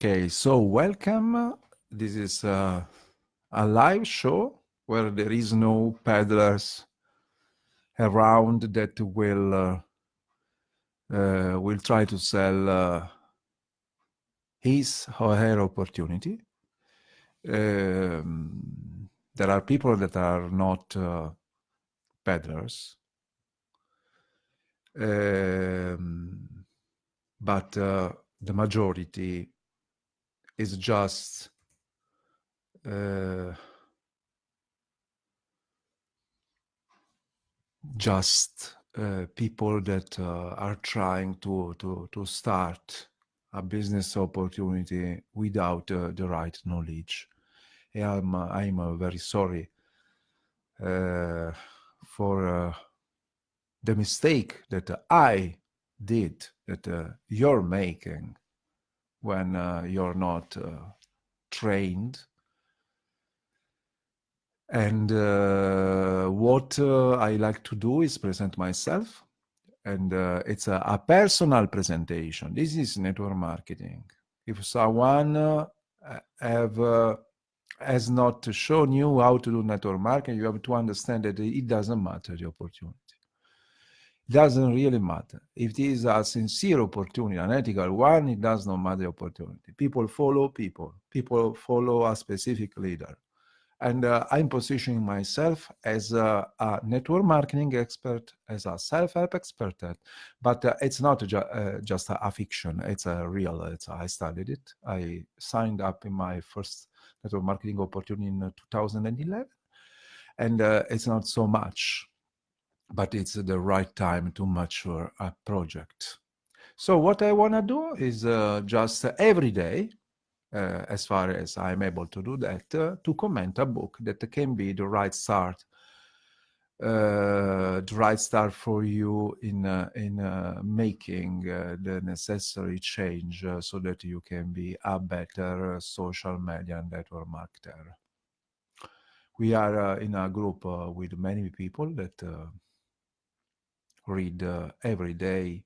Okay, so welcome. This is a live show where there is no peddlers around that will try to sell his or her opportunity. There are people that are not peddlers, but the majority is uh, just people that are trying to start a business opportunity without the right knowledge. I'm very sorry uh, for the mistake that I did, that you're making when you're not trained. And what I like to do is present myself, and it's a personal presentation. This is network marketing. If someone have has not shown you how to do network marketing, you have to understand that it doesn't matter the opportunity. It doesn't really matter. If it is a sincere opportunity, an ethical one, it does not matter the opportunity. People follow people. People follow a specific leader. And I'm positioning myself as a network marketing expert, as a self-help expert, but it's not just a fiction. It's a real. I studied it. I signed up in my first network marketing opportunity in 2011, and it's not so much, but it's the right time to mature a project. So what I want to do is just every day, as far as I'm able to do that, to comment a book that can be the right start for you in making the necessary change so that you can be a better social media network marketer. We are in a group with many people that read every day.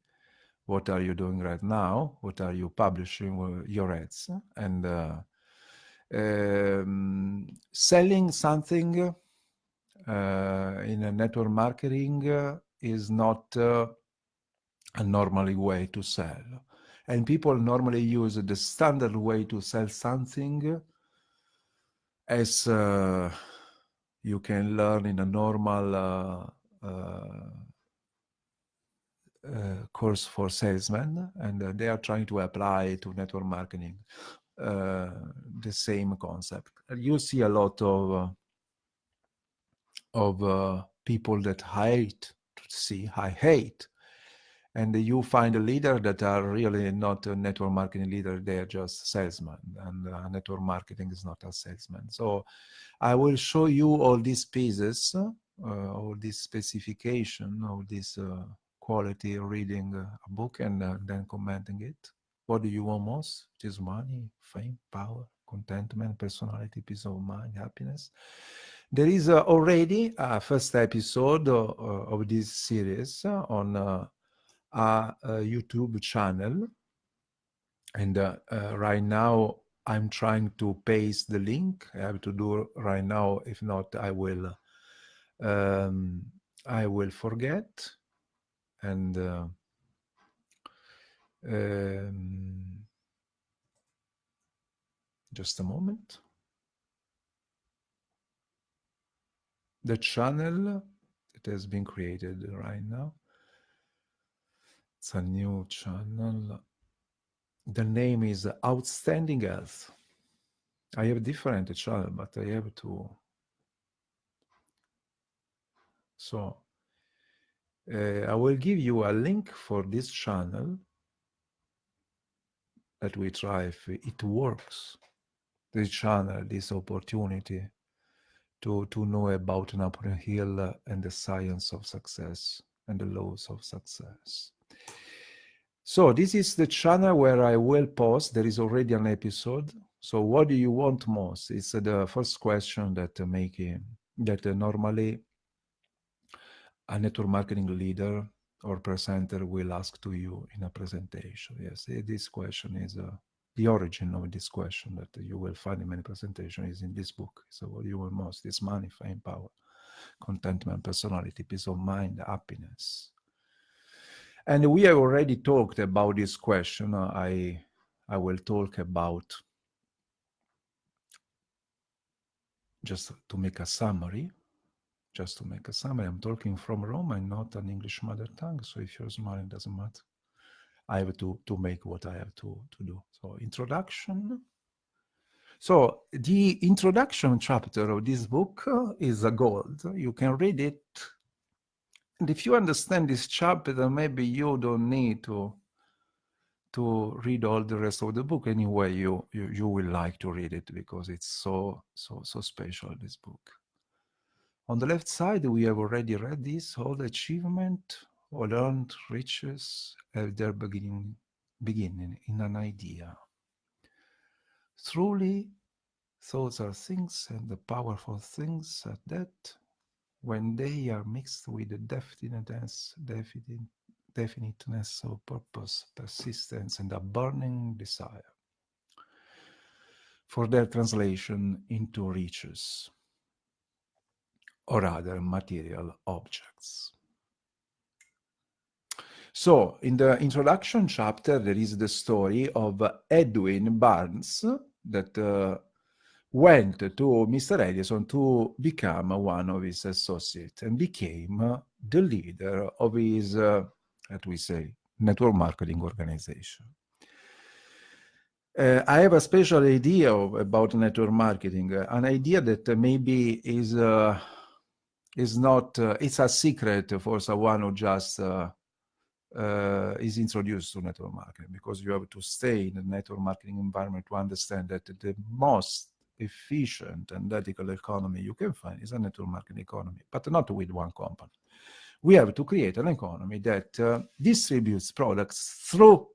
What are you doing right now? What are you publishing your ads? And selling something in a network marketing is not a normal way to sell. And people normally use the standard way to sell something as you can learn in a normal course for salesmen, and they are trying to apply to network marketing the same concept. You see a lot of people that hate to see, I hate, and you find a leader that are really not a network marketing leader, they are just salesmen, and network marketing is not a salesman. So I will show you all these pieces, all this specification, all this quality reading a book and then commenting it. What do you want most? It is money, fame, power, contentment, personality, peace of mind, happiness. There is already a first episode of this series on a YouTube channel, and right now I'm trying to paste the link. I have to do right now. If not, I will forget. And just a moment. The channel that has been created right now. It's a new channel. The name is Outstanding Health. I have different channel, but I have to. So I will give you a link for this channel that we try if it works. This channel, this opportunity to know about Napoleon Hill and the science of success and the laws of success. So this is the channel where I will post. There is already an episode. So what do you want most? It's the first question that normally a network marketing leader or presenter will ask to you in a presentation. Yes, this question is the origin of this question that you will find in many presentations is in this book. So what you will most is money, fame, power, contentment, personality, peace of mind, happiness. And we have already talked about this question. I will talk about, just to make a summary, I'm talking from Rome and not an English mother tongue. So if you're smiling, doesn't matter. I have to make what I have to do. So introduction. So the introduction chapter of this book is a gold. You can read it. And if you understand this chapter, maybe you don't need to read all the rest of the book. Anyway, you will like to read it because it's so special, this book. On the left side, we have already read this. All achievement, all earned riches have their beginning in an idea. Truly, thoughts are things, and the powerful things are that when they are mixed with the definiteness of purpose, persistence, and a burning desire for their translation into riches or other material objects. So, in the introduction chapter, there is the story of Edwin Barnes that went to Mr. Edison to become one of his associates and became the leader of his, let we say, network marketing organization. I have a special idea about network marketing, an idea that maybe is not, it's a secret for someone who just is introduced to network marketing, because you have to stay in the network marketing environment to understand that the most efficient and ethical economy you can find is a network marketing economy, but not with one company. We have to create an economy that distributes products through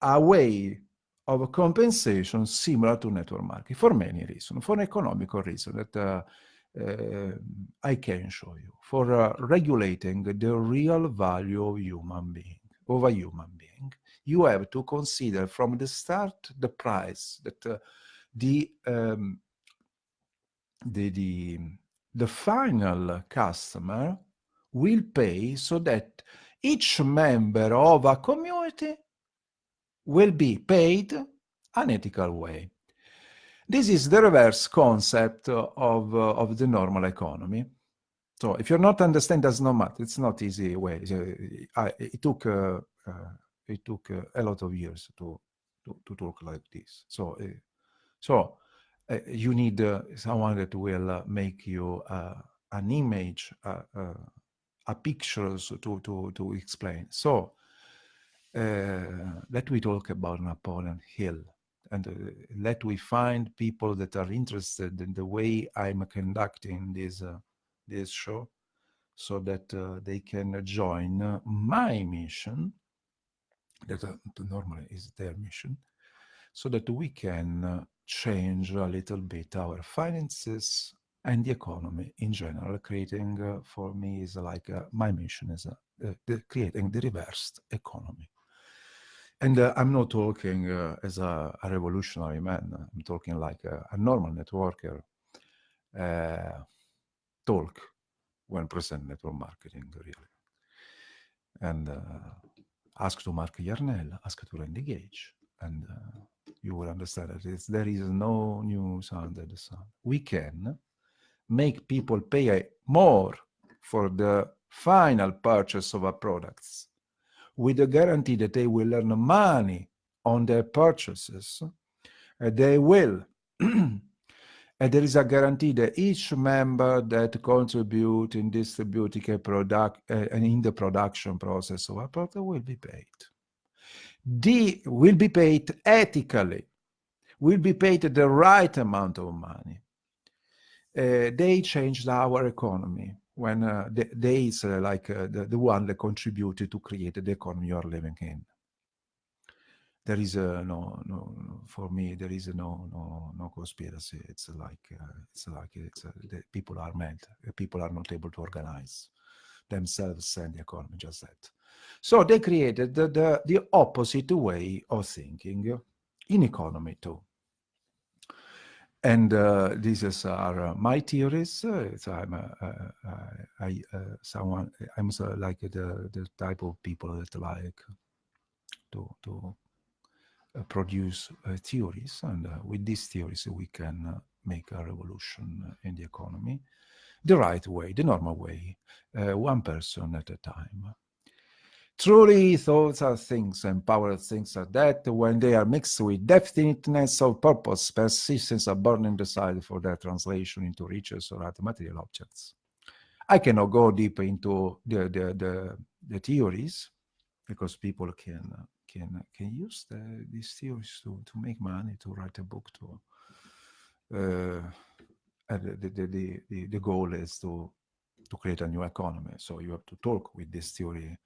a way of compensation similar to network marketing for many reasons, for economical reasons that I can show you, for regulating the real value of a human being. You have to consider from the start the price that the final customer will pay, so that each member of a community will be paid an ethical way. This is the reverse concept of the normal economy. So if you're not understanding, does not matter. It's not easy way. It took a lot of years to talk like this. So you need someone that will make you an image, a pictures to explain. So let we talk about Napoleon Hill, and let we find people that are interested in the way I'm conducting this show, so that they can join my mission, that normally is their mission, so that we can change a little bit our finances and the economy in general. Creating, for me, is like my mission is creating the reversed economy. And I'm not talking as a revolutionary man. I'm talking like a normal networker talk when present network marketing, really. And ask to Mark Yarnell, ask to Randy Gage, and you will understand that there is no new sound under the sun. We can make people pay more for the final purchase of our products, with the guarantee that they will earn money on their purchases. They will. And there is a guarantee that each member that contribute in distributing a product and in the production process of a product will be paid. Will be paid ethically, will be paid the right amount of money. They changed our economy when they is like the one that contributed to create the economy you are living in. There is for me, there is no conspiracy. It's like the people are mad. People are not able to organize themselves and the economy, just that. So they created the opposite way of thinking. in economy too. And these are my theories. So I'm so like the type of people that like to produce theories, and with these theories we can make a revolution in the economy, the right way, the normal way, one person at a time. Truly, thoughts are things, and power things are that when they are mixed with definiteness of purpose, persistence are burning desire for their translation into riches or other material objects. I cannot go deep into the theories because people can use these theories to make money, to write a book, to and the goal is to create a new economy. So you have to talk with this theory.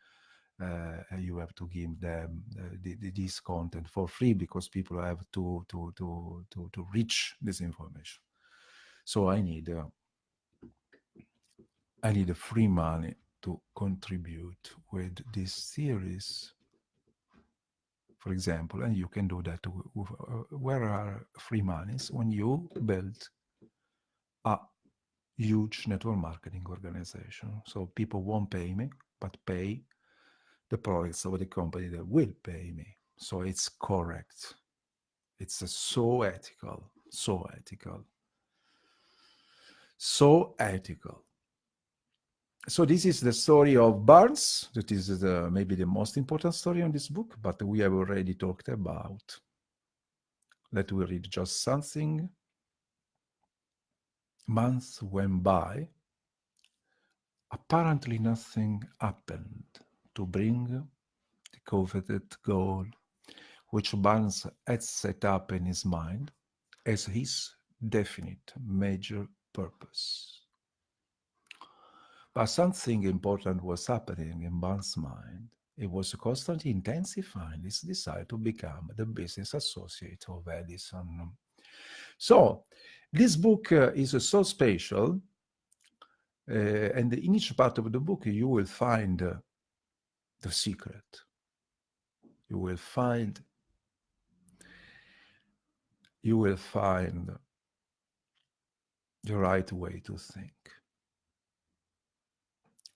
You have to give them this content for free because people have to reach this information. So I need a free money to contribute with these theories, for example, and you can do that. Where are free monies? When you build a huge network marketing organization. So people won't pay me, but pay the products of the company that will pay me. So it's correct. It's so ethical, so ethical, so ethical. So this is the story of Barnes. That is maybe the most important story in this book, but we have already talked about. Let me read just something. Months went by. Apparently nothing happened to bring the coveted goal which Barnes had set up in his mind as his definite major purpose. But something important was happening in Barnes' mind. It was constantly intensifying his desire to become the business associate of Edison. So, this book is so special, and in each part of the book you will find the secret. You will find the right way to think.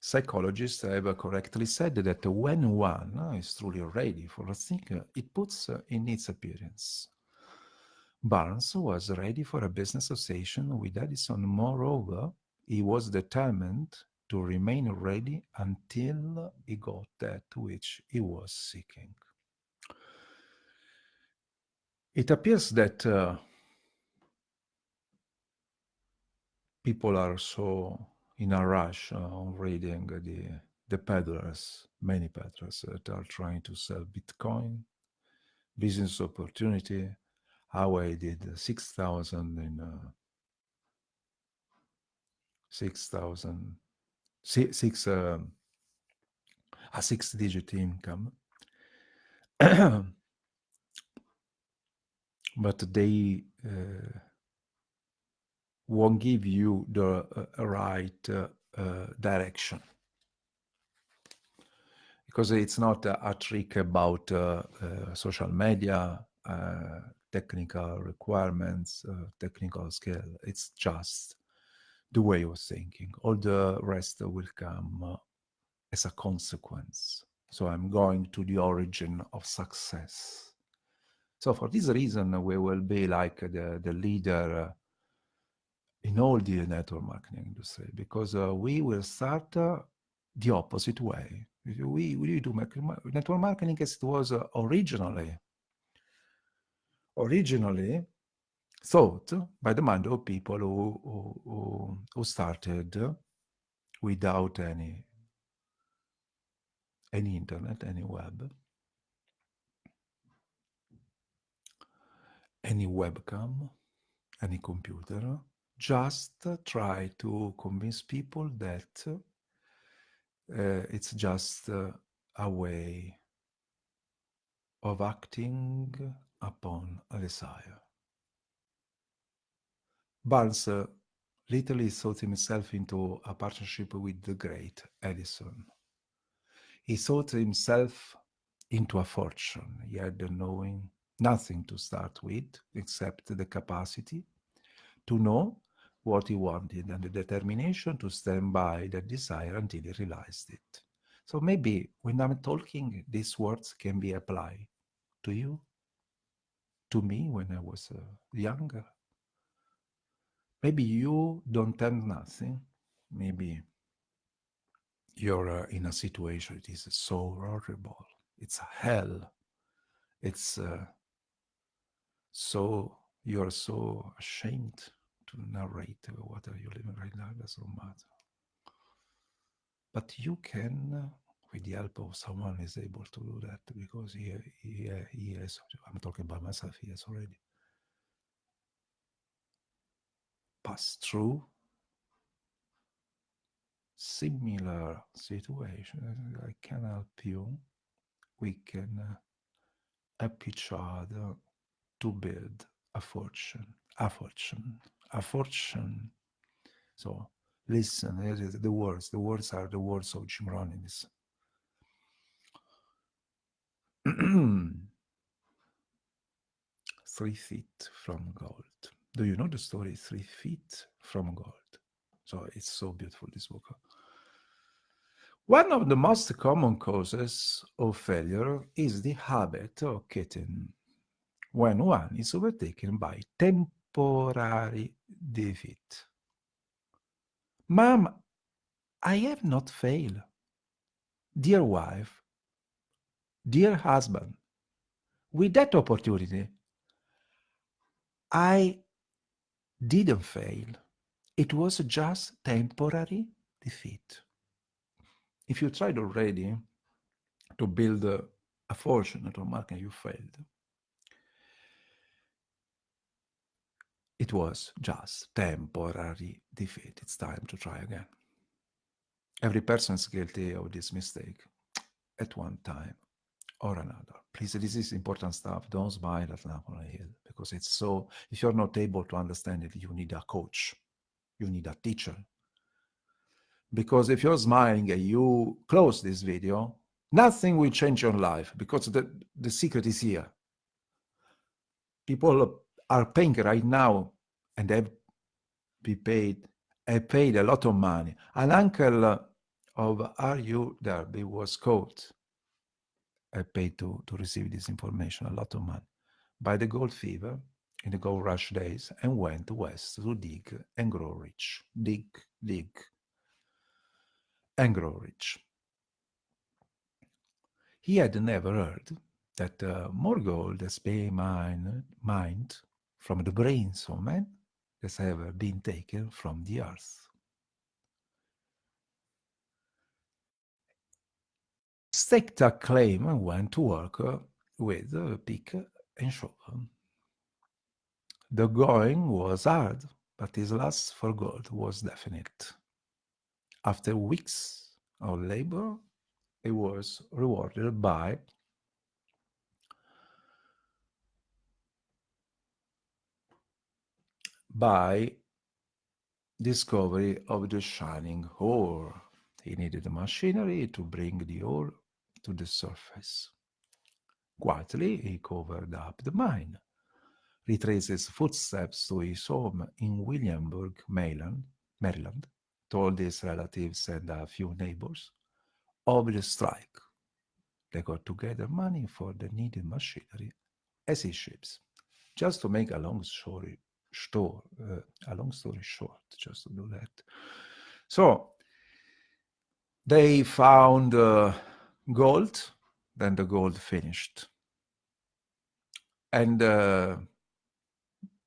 Psychologists have correctly said that when one is truly ready for a thing, it puts in its appearance. Barnes was ready for a business association with Edison. Moreover, he was determined to remain ready until he got that which he was seeking. It appears that people are so in a rush on reading the peddlers, many peddlers that are trying to sell Bitcoin, business opportunity, how I did 6,000 in 6,000, a 6-digit income. But they won't give you the right direction, because it's not a trick about social media, technical requirements, technical skill. It's just the way of thinking. All the rest will come as a consequence. So I'm going to the origin of success. So for this reason, we will be like the leader in all the network marketing industry, because we will start the opposite way. We do network marketing as it was originally thought by the mind of people who started without any internet, any web, any webcam, any computer. Just try to convince people that it's just a way of acting upon a desire. Barnes literally thought himself into a partnership with the great Edison. He thought himself into a fortune he had knowing Nothing to start with except the capacity to know what he wanted and the determination to stand by that desire until he realized it. So maybe when I'm talking, these words can be applied to you, to me when I was younger. Maybe you don't have nothing. Maybe you're in a situation it is so horrible. It's hell. It's so you're so ashamed to narrate what are you living right now. It doesn't matter. But you can, with the help of someone, is able to do that because he has. I'm talking by myself. He has already passed through similar situations. I can help you. We can help each other to build a fortune, a fortune, a fortune. So listen, the words. The words are the words of Jim Rollins. 3 feet from gold. Do you know the story 3 feet from gold? So it's so beautiful, this book. One of the most common causes of failure is the habit of quitting when one is overtaken by temporary defeat. Mom, I have not failed. Dear wife, dear husband, with that opportunity, I didn't fail. It was just temporary defeat. If you tried already to build a fortune at one market, you failed. It was just temporary defeat. It's time to try again. Every person is guilty of this mistake at one time or another. Please, this is important stuff. Don't smile at Napoleon Hill because it's so, if you're not able to understand it, you need a coach, you need a teacher. Because if you're smiling and you close this video, nothing will change your life because the secret is here. People are paying right now and have paid a lot of money. An uncle of R.U. Derby was caught. I paid to receive this information, a lot of money, by the gold fever in the gold rush days and went west to dig and grow rich. Dig, and grow rich. He had never heard that more gold has been mined from the brains of men has ever been taken from the earth. Staked a claim and went to work with a pick and shovel. The going was hard, but his lust for gold was definite. After weeks of labor, he was rewarded by discovery of the shining ore. He needed the machinery to bring the ore to the surface. Quietly, he covered up the mine, retraced his footsteps to his home in Williamsburg, Maryland, told his relatives and a few neighbors of the strike. They got together money for the needed machinery as he ships. Just to make a long story short, just to do that. So they found gold, then the gold finished. And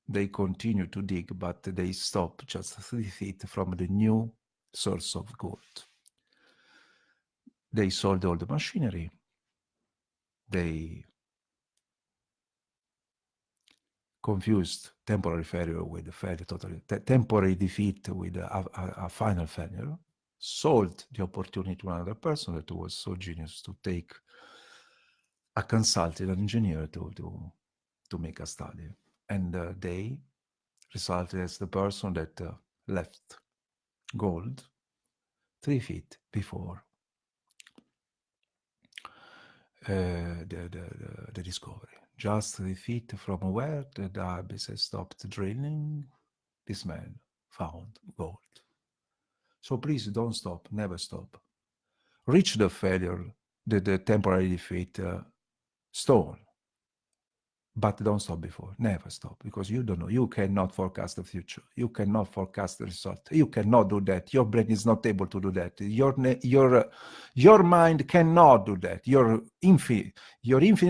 they continued to dig, but they stopped just 3 feet from the new source of gold. They sold all the machinery. They confused temporary failure with failure, temporary defeat with a final failure, sold the opportunity to another person that was so genius to take a consultant, an engineer to make a study. And they resulted as the person that left gold 3 feet before the discovery. Just 3 feet from where the Darby's had stopped drilling, this man found gold. So please don't stop, never stop. Reach the failure, the temporary defeat stone, but don't stop before. Never stop, because you don't know. You cannot forecast the future. You cannot forecast the result. You cannot do that. Your brain is not able to do that. Your mind cannot do that. Your infinite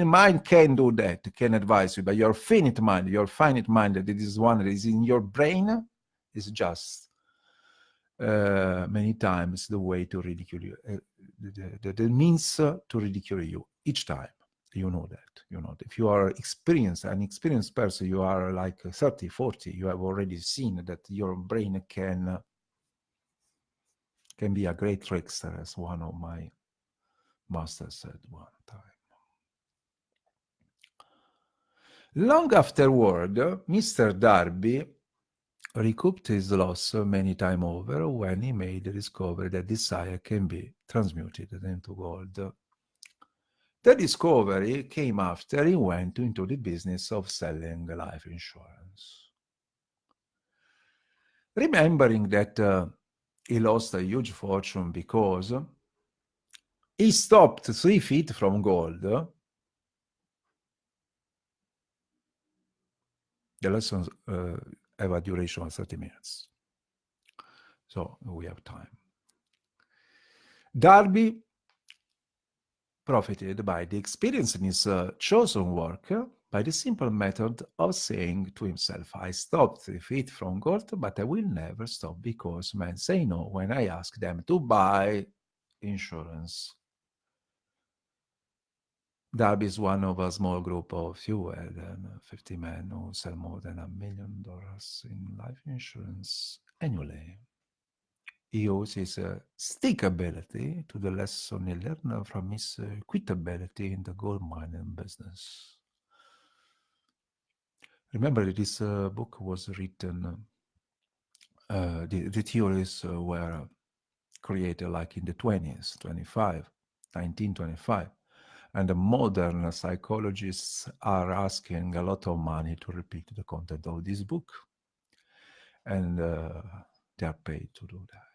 mind can do that, can advise you, but your finite mind that is one that is in your brain is just many times the way to ridicule you, the means to ridicule you each time. You know that. If you are an experienced person, you are like 30, 40, you have already seen that your brain can be a great trickster, as one of my masters said one time. Long afterward, Mr. Darby recouped his loss many times over when he made the discovery that desire can be transmuted into gold. The discovery came after he went into the business of selling life insurance. Remembering that he lost a huge fortune because he stopped 3 feet from gold, the lessons have a duration of 30 minutes. So we have time. Darby profited by the experience in his chosen work by the simple method of saying to himself, I stopped 3 feet from gold, but I will never stop because men say no when I ask them to buy insurance. Darby is one of a small group of fewer than 50 men who sell more than $1 million in life insurance annually. He owes his stickability to the lesson he learned from his quitability in the gold mining business. Remember, this book was written, the theories were created like in the 20s, 1925. And the modern psychologists are asking a lot of money to repeat the content of this book. And they are paid to do that.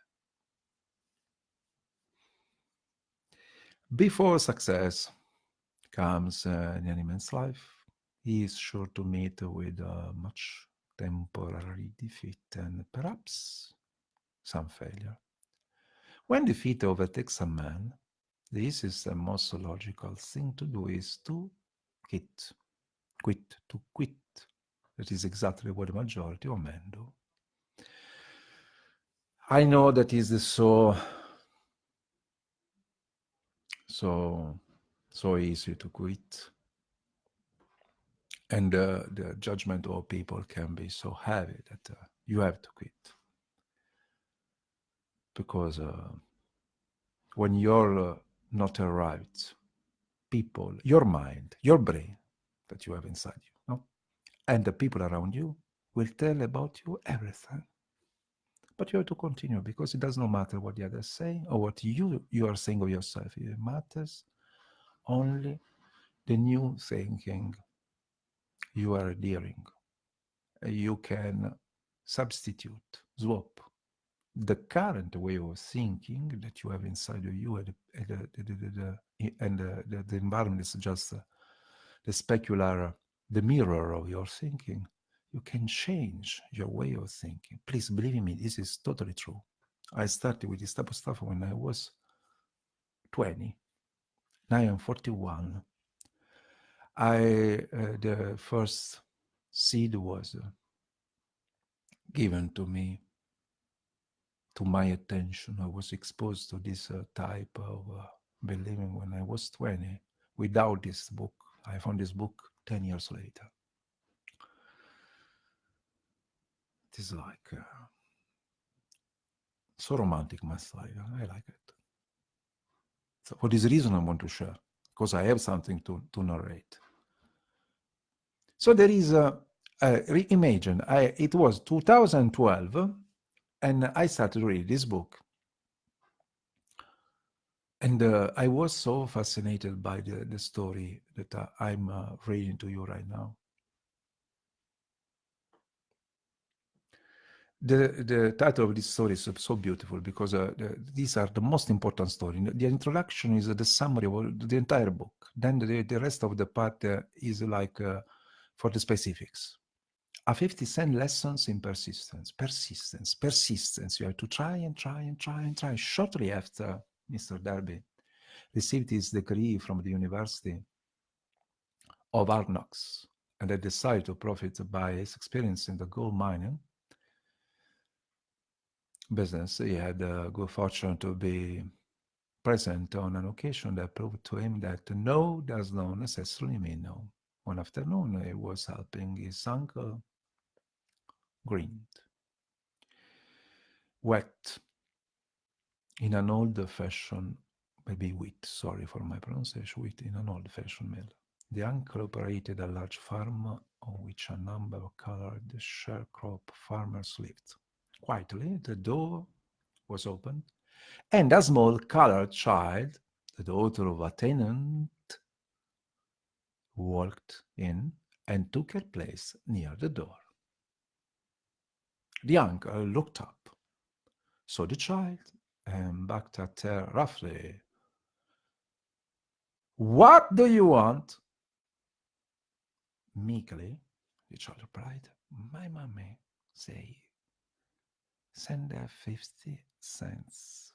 Before success comes in any man's life, he is sure to meet with much temporary defeat and perhaps some failure. When defeat overtakes a man, the easiest and most logical thing to do is to quit. To quit. That is exactly what the majority of men do. I know that is so easy to quit. And the judgment of people can be so heavy that you have to quit. Because when you're not arrived, people, your mind, your brain that you have inside you, no? And the people around you will tell about you everything. But you have to continue because it does not matter what the others say or what you are saying of yourself. It matters only the new thinking you are adhering. You can substitute, swap the current way of thinking that you have inside of you, and the environment is just the specular, the mirror of your thinking. You can change your way of thinking. Please believe me, this is totally true. I started with this type of stuff when I was 20. Now I'm 41. The first seed was given to me, to my attention. I was exposed to this type of believing when I was 20. Without this book, I found this book 10 years later. It is like so romantic, my style. I like it. So for this reason, I want to share, because I have something to narrate. So there is imagine, it was 2012, and I started to read this book. And I was so fascinated by the story that I'm reading to you right now. The title of this story is so beautiful because these are the most important story. The introduction is the summary of the entire book. Then the rest of the part is like for the specifics. A 50-cent lessons in persistence, persistence, persistence. You have to try and try and try and try. Shortly after Mr. Darby received his degree from the University of Arnox and had decided to profit by his experience in the gold mining business, he had the good fortune to be present on an occasion that proved to him that no does not necessarily mean no. One afternoon, he was helping his uncle grind wet in an old-fashioned, maybe wheat, sorry for my pronunciation, wheat in an old-fashioned mill. The uncle operated a large farm on which a number of colored sharecrop farmers lived. Quietly, the door was opened, and a small colored child, the daughter of a tenant, walked in and took her place near the door. The uncle looked up, saw the child, and backed at her roughly. "What do you want?" Meekly, the child replied, "My mommy say, send her 50 cents."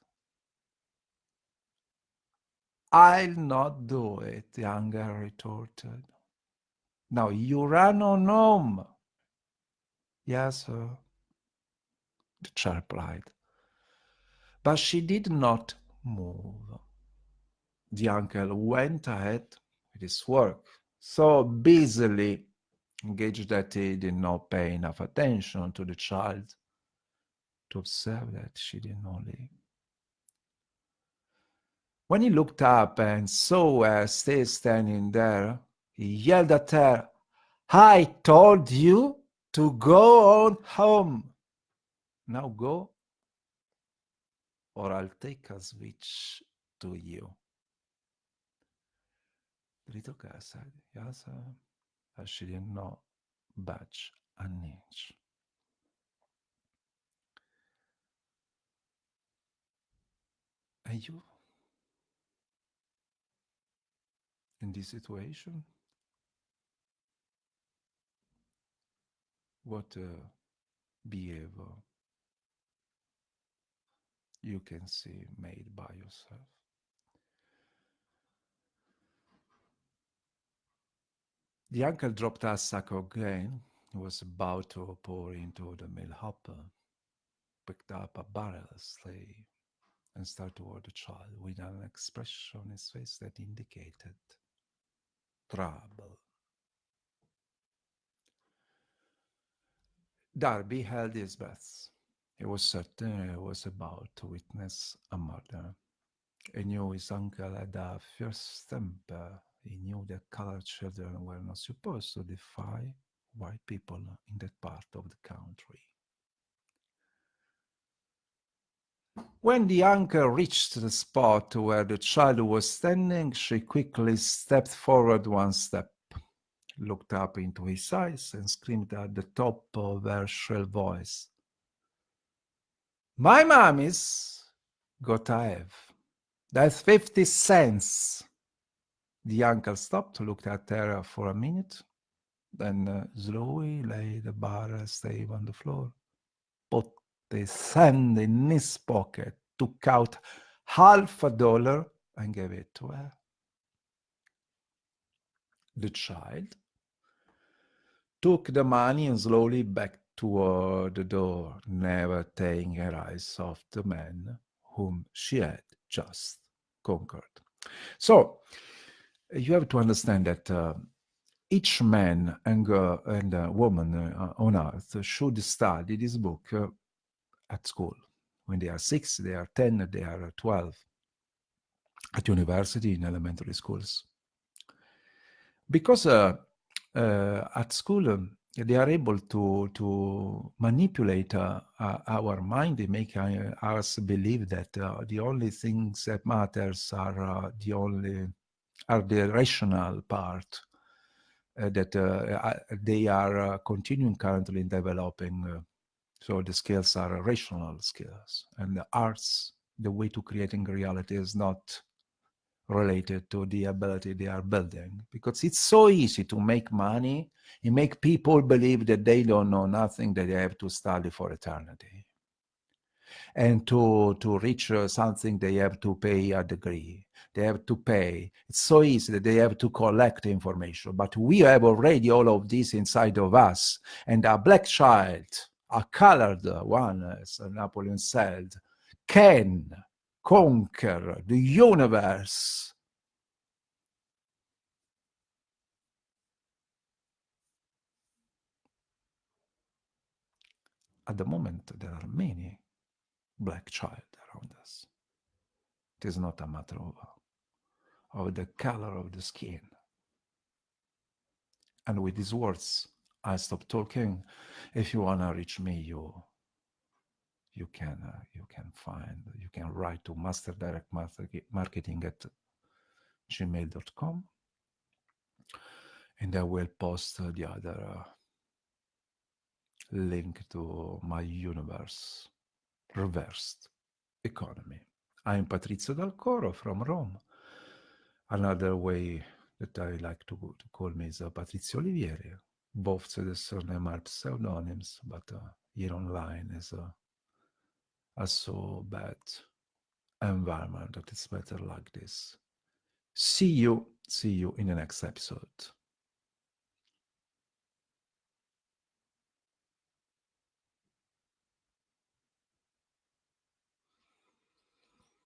"I'll not do it," the uncle retorted. "Now you run on home." "Yes, sir," the child replied. But she did not move. The uncle went ahead with his work, so busily engaged that he did not pay enough attention to the child to observe that she did not leave. When he looked up and saw her still standing there, he yelled at her, "I told you to go on home. Now go, or I'll take a switch to you." The little girl said, "Yes, sir," as she did not budge an inch. And you, in this situation, what behavior you can see made by yourself? The uncle dropped a sack of grain he was about to pour into the mill hopper, picked up a barrel sleeve, and started toward the child with an expression on his face that indicated trouble. Darby held his breath. He was certain he was about to witness a murder. He knew his uncle had a fierce temper. He knew that colored children were not supposed to defy white people in that part of the country. When the uncle reached the spot where the child was standing, she quickly stepped forward one step, looked up into his eyes, and screamed at the top of her shrill voice, "My mommy's got to have. That's 50 cents." The uncle stopped, looked at her for a minute, then slowly laid the bar stave on the floor, put his hand in his pocket, took out $half, and gave it to her. The child took the money and slowly backed toward the door, never taking her eyes off the man whom she had just conquered. So you have to understand that each man and woman on earth should study this book at school. When they are 6, they are 10, they are 12, at university, in elementary schools. Because at school, they are able to manipulate our mind. They make us believe that the only things that matters are the rational part that they are continuing currently developing. So the skills are rational skills, and the arts, the way to creating reality, is not related to the ability they are building, because it's so easy to make money and make people believe that they don't know nothing, that they have to study for eternity, and to reach something they have to pay a degree, they have to pay. It's so easy that they have to collect information, but we have already all of this inside of us. And a black child, a colored one, as Napoleon said, can conquer the universe. At the moment, there are many black child around us. It is not a matter of the color of the skin. And with these words, I stop talking. If you wanna reach me, you can find, you can write to masterdirectmarketing at gmail.com, and I will post the other link to my universe reversed economy. I'm Patrizio Dal Coro from Rome. Another way that I like to call me is Patrizio Olivieri. Both the surname are pseudonyms, but here online is a so bad environment that it's better like this. See you in the next episode.